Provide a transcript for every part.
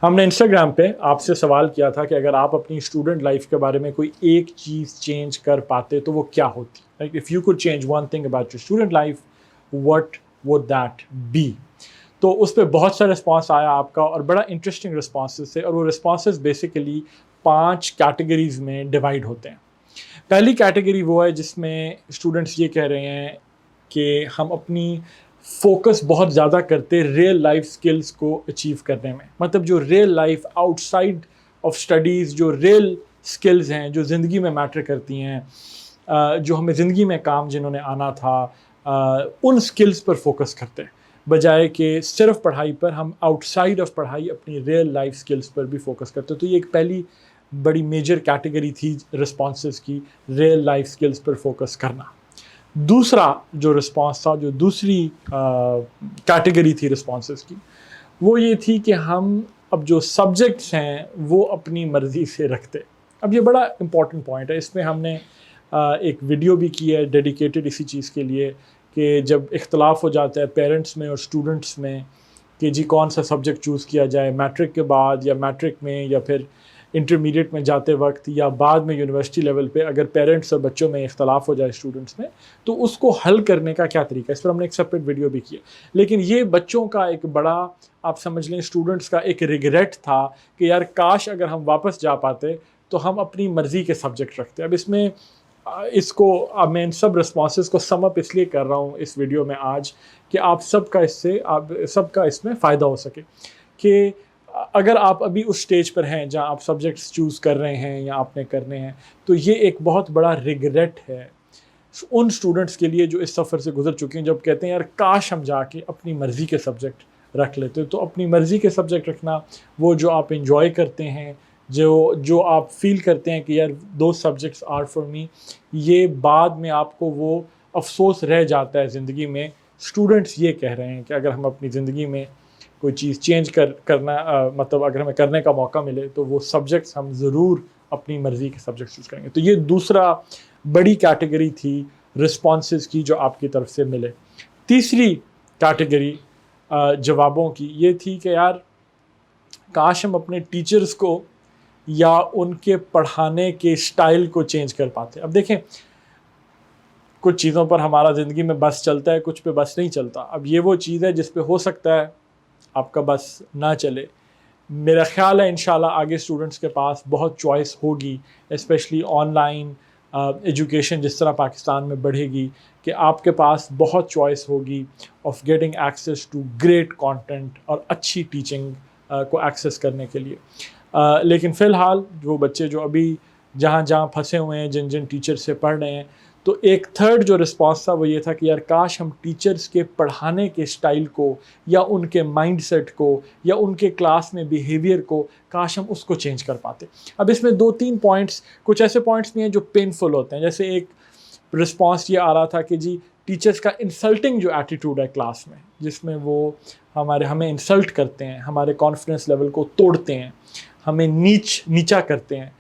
हमने इंस्टाग्राम पे आपसे सवाल किया था कि अगर आप अपनी स्टूडेंट लाइफ के बारे में कोई एक चीज़ चेंज कर पाते तो वो क्या होती, like if you could change one thing about your student life, what would that be. तो उस पर बहुत सा रिस्पांस आया आपका और बड़ा इंटरेस्टिंग रिस्पांसेस थे, और वो रिस्पांसेस बेसिकली 5 कैटेगरीज में डिवाइड होते हैं। पहली कैटेगरी वो है जिसमें स्टूडेंट्स ये कह रहे हैं कि हम अपनी फोकस बहुत ज़्यादा करते रियल लाइफ स्किल्स को अचीव करने में, मतलब जो real life outside of studies, जो रियल स्किल्स हैं जो ज़िंदगी में मैटर करती हैं, जो हमें ज़िंदगी में काम जिन्होंने आना था, उन स्किल्स पर फोकस करते हैं, बजाय कि सिर्फ पढ़ाई पर। हम आउटसाइड ऑफ पढ़ाई अपनी रियल लाइफ स्किल्स पर भी फोकस करते हैं। तो ये एक पहली बड़ी मेजर कैटेगरी थी रिस्पॉन्सेस की, रियल लाइफ स्किल्स पर फोकस करना। दूसरा जो रिस्पांस था, जो दूसरी कैटेगरी थी रिस्पांसेस की, वो ये थी कि हम अब जो सब्जेक्ट्स हैं वो अपनी मर्ज़ी से रखते। अब ये बड़ा इम्पॉर्टेंट पॉइंट है, इसमें हमने एक वीडियो भी की है डेडिकेटेड इसी चीज़ के लिए कि जब इख्तलाफ हो जाता है पेरेंट्स में और स्टूडेंट्स में कि जी कौन सा सब्जेक्ट चूज़ किया जाए मैट्रिक के बाद, या मैट्रिक में, या फिर इंटरमीडिएट में जाते वक्त, या बाद में यूनिवर्सिटी लेवल पे, अगर पेरेंट्स और बच्चों में इख्तलाफ हो जाए स्टूडेंट्स में, तो उसको हल करने का क्या तरीका है, इस पर हमने एक सेपरेट वीडियो भी किया। लेकिन ये बच्चों का एक बड़ा, आप समझ लें स्टूडेंट्स का एक रिग्रेट था कि यार काश अगर हम वापस जा पाते तो हम अपनी मर्ज़ी के सब्जेक्ट रखते। अब इसमें मैं इन सब रिस्पॉन्सेस को सम अप इसलिए कर रहा हूँ इस वीडियो में आज कि आप सबका इसमें फ़ायदा हो सके कि अगर आप अभी उस स्टेज पर हैं जहाँ आप सब्जेक्ट्स चूज़ कर रहे हैं या आपने करने हैं, तो ये एक बहुत बड़ा रिग्रेट है उन स्टूडेंट्स के लिए जो इस सफ़र से गुजर चुके हैं, जब कहते हैं यार काश हम जाके अपनी मर्ज़ी के सब्जेक्ट रख लेते। तो अपनी मर्ज़ी के सब्जेक्ट रखना, वो जो आप इंजॉय करते हैं, जो आप फील करते हैं कि यार दो सब्जेक्ट्स आर फॉर मी, ये बाद में आपको वो अफसोस रह जाता है ज़िंदगी में। स्टूडेंट्स ये कह रहे हैं कि अगर हम अपनी ज़िंदगी में कोई चीज़ चेंज करना मतलब अगर हमें करने का मौका मिले तो वो सब्जेक्ट्स हम ज़रूर अपनी मर्ज़ी के सब्जेक्ट्स चूज़ करेंगे। तो ये दूसरा बड़ी कैटेगरी थी रिस्पॉन्सेस की जो आपकी तरफ से मिले। तीसरी कैटेगरी जवाबों की ये थी कि यार काश हम अपने टीचर्स को या उनके पढ़ाने के स्टाइल को चेंज कर पाते। अब देखें, कुछ चीज़ों पर हमारा ज़िंदगी में बस चलता है, कुछ पे बस नहीं चलता। अब ये वो चीज़ है जिस पे हो सकता है आपका बस ना चले। मेरा ख़्याल है इंशाल्लाह आगे स्टूडेंट्स के पास बहुत चॉइस होगी, स्पेशली ऑनलाइन एजुकेशन जिस तरह पाकिस्तान में बढ़ेगी, कि आपके पास बहुत चॉइस होगी of getting access to great content और अच्छी टीचिंग को एक्सेस करने के लिए। लेकिन फ़िलहाल वो बच्चे जो अभी जहाँ जहाँ फंसे हुए हैं, जिन जिन टीचर से पढ़ रहे हैं, तो एक थर्ड जो रिस्पांस था वो ये था कि यार काश हम टीचर्स के पढ़ाने के स्टाइल को, या उनके माइंडसेट को, या उनके क्लास में बिहेवियर को, काश हम उसको चेंज कर पाते। अब इसमें 2-3 पॉइंट्स, कुछ ऐसे पॉइंट्स भी हैं जो पेनफुल होते हैं। जैसे एक रिस्पांस ये आ रहा था कि जी टीचर्स का इंसल्टिंग जो एटीट्यूड है क्लास में, जिसमें वो हमें इंसल्ट करते हैं, हमारे कॉन्फिडेंस लेवल को तोड़ते हैं, हमें नीचा करते हैं,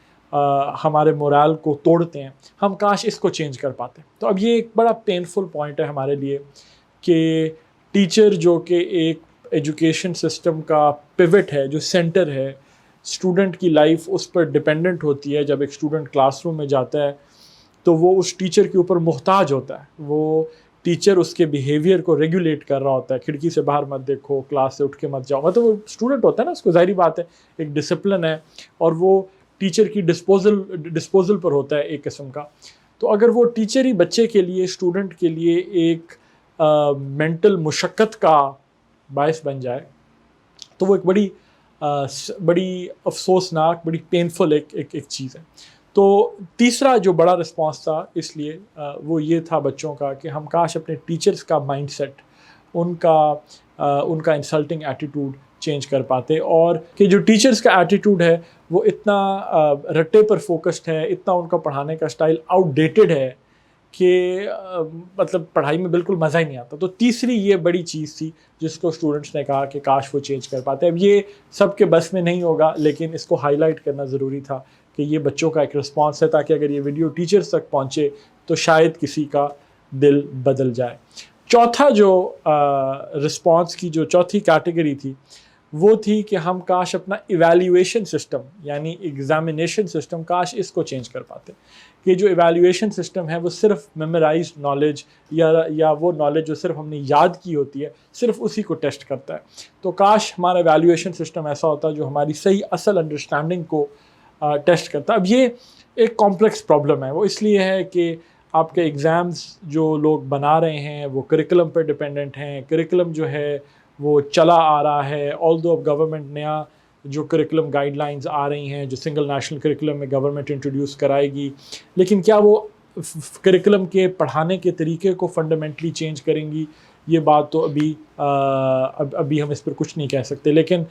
हमारे मोरल को तोड़ते हैं, हम काश इसको चेंज कर पाते। तो अब ये एक बड़ा पेनफुल पॉइंट है हमारे लिए कि टीचर जो कि एक एजुकेशन सिस्टम का पिवट है, जो सेंटर है, स्टूडेंट की लाइफ उस पर डिपेंडेंट होती है। जब एक स्टूडेंट क्लासरूम में जाता है तो वो उस टीचर के ऊपर मुहताज होता है, वो टीचर उसके बिहेवियर को रेगुलेट कर रहा होता है, खिड़की से बाहर मत देखो, क्लास से उठ के मत जाओ। मतलब वो स्टूडेंट होता है ना, उसको ज़ाहिर बात है एक डिसिप्लिन है, और वो टीचर की डिस्पोजल पर होता है एक किस्म का। तो अगर वो टीचर ही बच्चे के लिए, स्टूडेंट के लिए एक मेंटल मुशक्क़त का बायस बन जाए, तो वो एक बड़ी अफसोसनाक, बड़ी पेनफुल एक चीज़ है। तो तीसरा जो बड़ा रिस्पांस था इसलिए वो ये था बच्चों का कि हम काश अपने टीचर्स का माइंडसेट, उनका इंसल्टिंग एटीट्यूड चेंज कर पाते, और कि जो टीचर्स का एटीट्यूड है वो इतना रट्टे पर फोकस्ड है, इतना उनका पढ़ाने का स्टाइल आउटडेटेड है कि मतलब पढ़ाई में बिल्कुल मज़ा ही नहीं आता। तो तीसरी ये बड़ी चीज़ थी जिसको स्टूडेंट्स ने कहा कि काश वो चेंज कर पाते। अब ये सबके बस में नहीं होगा, लेकिन इसको हाईलाइट करना ज़रूरी था कि ये बच्चों का एक रिस्पांस है, ताकि अगर ये वीडियो टीचर्स तक पहुँचे तो शायद किसी का दिल बदल जाए। चौथा जो रिस्पांस की जो चौथी कैटेगरी थी وہ تھی کہ ہم کاش اپنا ایویلیویشن سسٹم یعنی ایگزامینیشن سسٹم کاش اس کو چینج کر پاتے کہ جو ایویلیویشن سسٹم ہے وہ صرف میمورائزڈ نالج یا وہ نالج جو صرف ہم نے یاد کی ہوتی ہے صرف اسی کو ٹیسٹ کرتا ہے. تو کاش ہمارا ایویلیویشن سسٹم ایسا ہوتا جو ہماری صحیح اصل انڈرسٹینڈنگ کو ٹیسٹ کرتا. اب یہ ایک کمپلیکس پرابلم ہے. وہ اس لیے ہے کہ آپ کے ایگزامز جو لوگ بنا رہے ہیں وہ کریکلم پہ ڈپینڈنٹ ہیں. کریکلم جو ہے وہ چلا آ رہا ہے. آلدو اب گورنمنٹ نیا جو کریکلم گائیڈ لائنز آ رہی ہیں جو سنگل نیشنل کریکلم میں گورنمنٹ انٹروڈیوس کرائے گی, لیکن کیا وہ کریکلم کے پڑھانے کے طریقے کو فنڈامنٹلی چینج کریں گی, یہ بات تو ابھی ہم اس پر کچھ نہیں کہہ سکتے. لیکن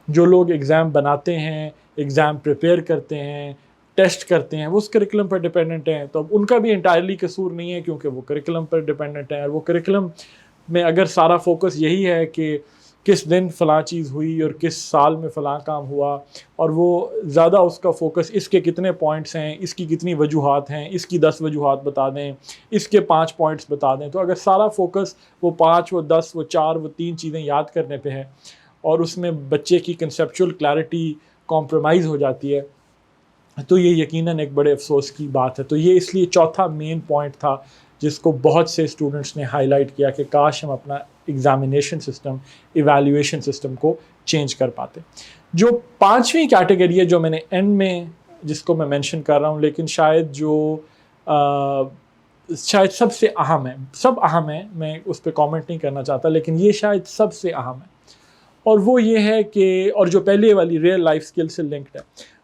جو لوگ ایگزام بناتے ہیں, ایگزام پریپیئر کرتے ہیں, ٹیسٹ کرتے ہیں, وہ اس کریکلم پر ڈپینڈنٹ ہیں. تو اب ان کا بھی انٹائرلی قصور نہیں ہے کیونکہ وہ کریکلم پر ڈپینڈنٹ ہیں. اور وہ کریکلم میں اگر سارا فوکس یہی ہے کہ کس دن فلاں چیز ہوئی اور کس سال میں فلاں کام ہوا, اور وہ زیادہ اس کا فوکس اس کے کتنے پوائنٹس ہیں, اس کی کتنی وجوہات ہیں, اس کی 10 وجوہات بتا دیں, اس کے 5 پوائنٹس بتا دیں, تو اگر سارا فوکس وہ 5 وہ 10 وہ 4 وہ 3 چیزیں یاد کرنے پہ ہے اور اس میں بچے کی کنسیپچول کلیئرٹی کمپرومائز ہو جاتی ہے, تو یہ یقیناً ایک بڑے افسوس کی بات ہے. تو یہ اس لیے چوتھا مین پوائنٹ تھا جس کو بہت سے اسٹوڈنٹس نے ہائی لائٹ کیا کہ کاش ہم اپنا ایگزامینیشن سسٹم, ایویلیویشن سسٹم کو چینج کر پاتے. جو 5ویں کیٹیگری ہے جو میں نے اینڈ میں جس کو میں مینشن کر رہا ہوں, لیکن شاید سب سے اہم ہے, سب اہم ہے, میں اس پہ کامنٹ نہیں کرنا چاہتا, لیکن یہ شاید سب سے اہم ہے, اور وہ یہ ہے کہ, اور جو پہلے والی ریئل لائف اسکل سے لنکڈ ہے,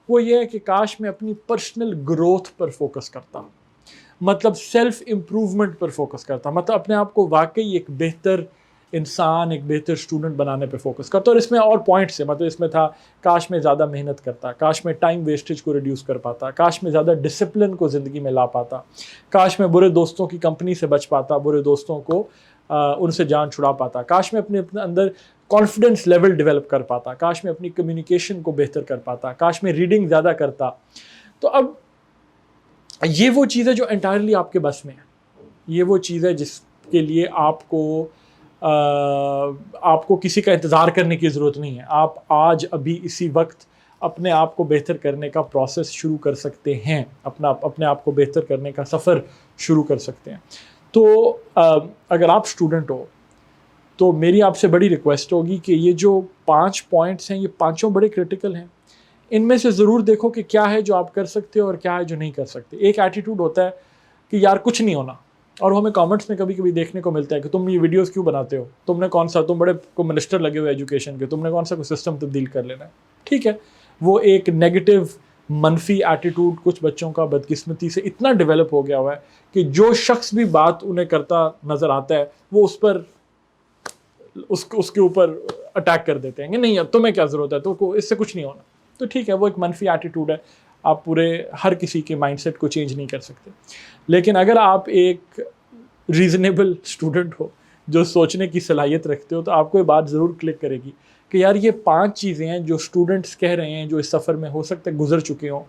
وہ یہ ہے کہ کاش میں اپنی پرسنل گروتھ پر فوکس کرتا, مطلب سیلف امپروومنٹ پر فوکس کرتا, مطلب اپنے آپ کو واقعی ایک بہتر انسان, ایک بہتر اسٹوڈنٹ بنانے پہ فوکس کرتا. اور اس میں اور پوائنٹس ہیں, مطلب اس میں تھا کاش میں زیادہ محنت کرتا, کاش میں ٹائم ویسٹیج کو ریڈیوس کر پاتا, کاش میں زیادہ ڈسپلن کو زندگی میں لا پاتا, کاش میں برے دوستوں کی کمپنی سے بچ پاتا, برے دوستوں کو ان سے جان چھڑا پاتا, کاش میں اپنے اندر کانفیڈنس لیول ڈیولپ کر پاتا, کاش میں اپنی کمیونیکیشن کو بہتر کر پاتا, کاش میں ریڈنگ زیادہ کرتا. تو اب یہ وہ چیز ہے جو انٹائرلی آپ کے بس میں ہے, یہ وہ چیز ہے جس کے لیے آپ کو کسی کا انتظار کرنے کی ضرورت نہیں ہے. آپ آج ابھی اسی وقت اپنے آپ کو بہتر کرنے کا پروسیس شروع کر سکتے ہیں, اپنے آپ کو بہتر کرنے کا سفر شروع کر سکتے ہیں. تو اگر آپ اسٹوڈنٹ ہو تو میری آپ سے بڑی ریکویسٹ ہوگی کہ یہ جو 5 پوائنٹس ہیں یہ پانچوں بڑے کرٹیکل ہیں, ان میں سے ضرور دیکھو کہ کیا ہے جو آپ کر سکتے ہو اور کیا ہے جو نہیں کر سکتے. ایک ایٹیٹیوڈ ہوتا ہے کہ یار کچھ نہیں ہونا, اور ہمیں کامنٹس میں کبھی کبھی دیکھنے کو ملتا ہے کہ تم یہ ویڈیوز کیوں بناتے ہو, تم بڑے کو منسٹر لگے ہوئے ایجوکیشن کے, تم نے کون سا کوئی سسٹم تبدیل کر لینا ہے. ٹھیک ہے, وہ ایک نیگیٹو منفی ایٹیٹیوڈ کچھ بچوں کا بدقسمتی سے اتنا ڈیولپ ہو گیا ہوا ہے کہ جو شخص بھی بات انہیں کرتا نظر آتا ہے وہ اس کے اوپر اٹیک کر دیتے ہیں کہ نہیں اب تمہیں کیا ضرورت ہے, تو اس سے کچھ نہیں ہونا. تو ٹھیک ہے, وہ ایک منفی ایٹیٹیوڈ ہے, آپ پورے ہر کسی کے مائنڈ سیٹ کو چینج نہیں کر سکتے. لیکن اگر آپ ایک ریزنیبل اسٹوڈنٹ ہو جو سوچنے کی صلاحیت رکھتے ہو, تو آپ کو یہ بات ضرور کلک کرے گی کہ یار یہ 5 چیزیں ہیں جو اسٹوڈنٹس کہہ رہے ہیں, جو اس سفر میں ہو سکتا ہے گزر چکے ہوں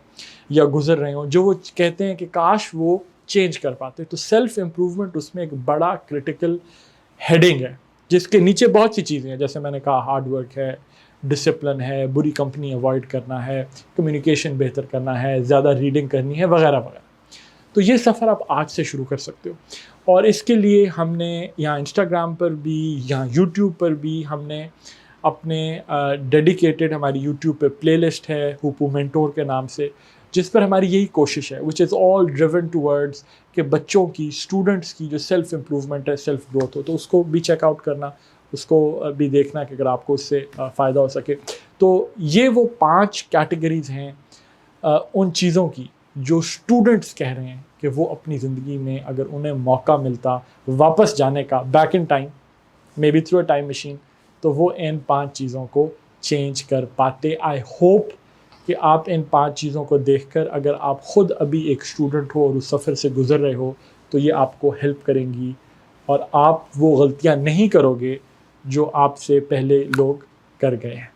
یا گزر رہے ہوں, جو وہ کہتے ہیں کہ کاش وہ چینج کر پاتے. تو سیلف امپروومنٹ اس میں ایک بڑا کرٹیکل ہیڈنگ ہے جس کے نیچے بہت سی چیزیں ہیں, جیسے میں نے کہا ہارڈ ورک ہے, ڈسپلن ہے, بری کمپنی اوائڈ کرنا ہے, کمیونیکیشن بہتر کرنا ہے, زیادہ ریڈنگ کرنی ہے, وغیرہ وغیرہ. تو یہ سفر آپ آج سے شروع کر سکتے ہو, اور اس کے لیے ہم نے یہاں انسٹاگرام پر بھی, یہاں یوٹیوب پر بھی ہم نے اپنے ڈیڈیکیٹڈ ہماری یوٹیوب پہ پلے لسٹ ہے ہوپو مینٹور کے نام سے, جس پر ہماری یہی کوشش ہے وچ از آل ڈریون ٹورڈز کہ بچوں کی, اسٹوڈنٹس کی جو سیلف امپروومنٹ ہے, سیلف گروتھ ہو. تو اس کو بھی چیک آؤٹ کرنا, اس کو بھی دیکھنا کہ اگر آپ کو اس سے فائدہ ہو سکے. تو یہ وہ 5 کیٹیگریز ہیں ان چیزوں کی جو اسٹوڈنٹس کہہ رہے ہیں کہ وہ اپنی زندگی میں اگر انہیں موقع ملتا واپس جانے کا, back in time, maybe through a time machine, تو وہ ان 5 چیزوں کو چینج کر پاتے. آئی ہوپ کہ آپ ان 5 چیزوں کو دیکھ کر, اگر آپ خود ابھی ایک اسٹوڈنٹ ہو اور اس سفر سے گزر رہے ہو, تو یہ آپ کو ہیلپ کریں گی اور آپ وہ غلطیاں نہیں کرو گے جو آپ سے پہلے لوگ کر گئے ہیں.